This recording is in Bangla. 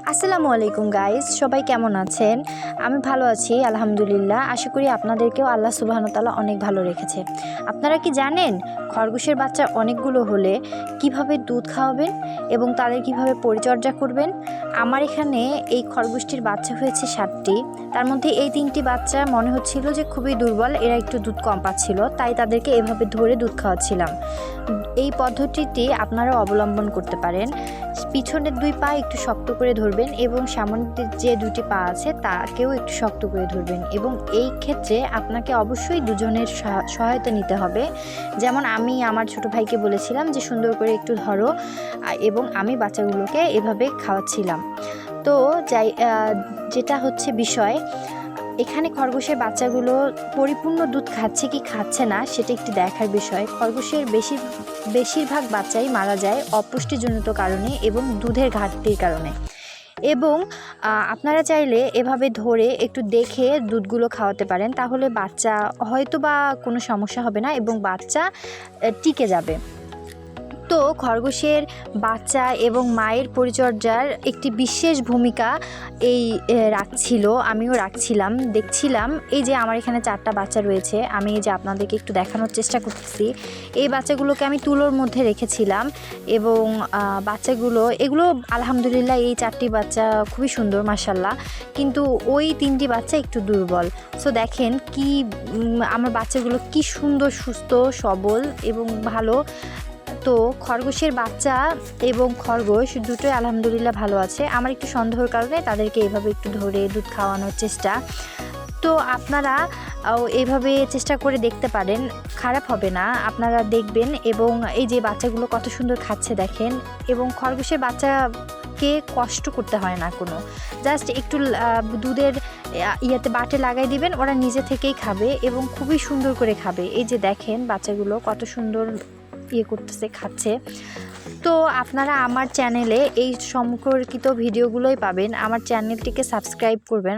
আসসালামু আলাইকুম গাইস, সবাই কেমন আছেন? আমি ভালো আছি আলহামদুলিল্লাহ। আশা করি আপনাদেরকেও আল্লাহ সুবহানাহু ওয়া তাআলা অনেক ভালো রেখেছে। আপনারা কি জানেন খরগোশের বাচ্চা অনেকগুলো হলে কিভাবে দুধ খাওয়াবেন এবং তাদের কিভাবে পরিচর্যা করবেন? আমার এখানে এই খরগোশটির বাচ্চা হয়েছে 7টি। তার মধ্যে এই 3টি বাচ্চা মনে হচ্ছিল যে খুবই দুর্বল, এরা একটু দুধ কম পাচ্ছিল, তাই তাদেরকে এভাবে ধরে দুধ খাওয়াচ্ছিলাম। এই পদ্ধতিটি আপনারাও অবলম্বন করতে পারেন। পিছনের 2 পা একটু শক্ত করে ধরবেন এবং সামনের যে 2টি পা আছে তাকেও একটু শক্ত করে ধরবেন, এবং এই ক্ষেত্রে আপনাকে অবশ্যই দুজনের সহায়তা নিতে হবে। যেমন আমি আমার ছোট ভাইকে বলেছিলাম যে সুন্দর করে একটু ধরো, এবং আমি বাচ্চাগুলোকে এভাবে খাওয়াচ্ছিলাম। তো যেটা হচ্ছে বিষয়, এখানে খরগোশের বাচ্চাগুলো পরিপূর্ণ দুধ খাচ্ছে কি খাচ্ছে না সেটা একটি দেখার বিষয়। খরগোশের বেশিরভাগ বাচ্চাই মারা যায় অপুষ্টিজনিত কারণে এবং দুধের ঘাটতির কারণে। এবং আপনারা চাইলে এভাবে ধরে একটু দেখে দুধগুলো খাওয়াতে পারেন, তাহলে বাচ্চা হয়তো বা কোনো সমস্যা হবে না এবং বাচ্চা টিকে যাবে। তো খরগোশের বাচ্চা এবং মায়ের পরিচর্যার একটি বিশেষ ভূমিকা রাখছিল, আমিও রাখছিলাম, দেখছিলাম। এই যে আমার এখানে 4টা বাচ্চা রয়েছে, আমি এই যে আপনাদেরকে একটু দেখানোর চেষ্টা করতেছি। এই বাচ্চাগুলোকে আমি তুলোর মধ্যে রেখেছিলাম এবং এগুলো আলহামদুলিল্লাহ এই 4টি বাচ্চা খুবই সুন্দর মাশাআল্লাহ, কিন্তু ওই 3টি বাচ্চা একটু দুর্বল। সো দেখেন কি আমার বাচ্চাগুলো কি সুন্দর, সুস্থ, সবল এবং ভালো। তো খরগোশের বাচ্চা এবং খরগোশ দুটোই আলহামদুলিল্লাহ ভালো আছে। আমার একটু সন্দেহের কারণে তাদেরকে এভাবে একটু ধরে দুধ খাওয়ানোর চেষ্টা। তো আপনারা এইভাবে চেষ্টা করে দেখতে পারেন, খারাপ হবে না, আপনারা দেখবেন। এবং এই যে বাচ্চাগুলো কত সুন্দর খাচ্ছে দেখেন, এবং খরগোশের বাচ্চাকে কষ্ট করতে হয় না কোনো, জাস্ট একটু দুধের বাটে লাগাই দিবেন, ওরা নিজে থেকেই খাবে এবং খুবই সুন্দর করে খাবে। এই যে দেখেন বাচ্চাগুলো কত সুন্দর করতেছে, খাচ্ছে। তো আপনারা আমার চ্যানেলে এই সম্পর্কিত ভিডিওগুলোই পাবেন, আমার চ্যানেলটিকে সাবস্ক্রাইব করবেন।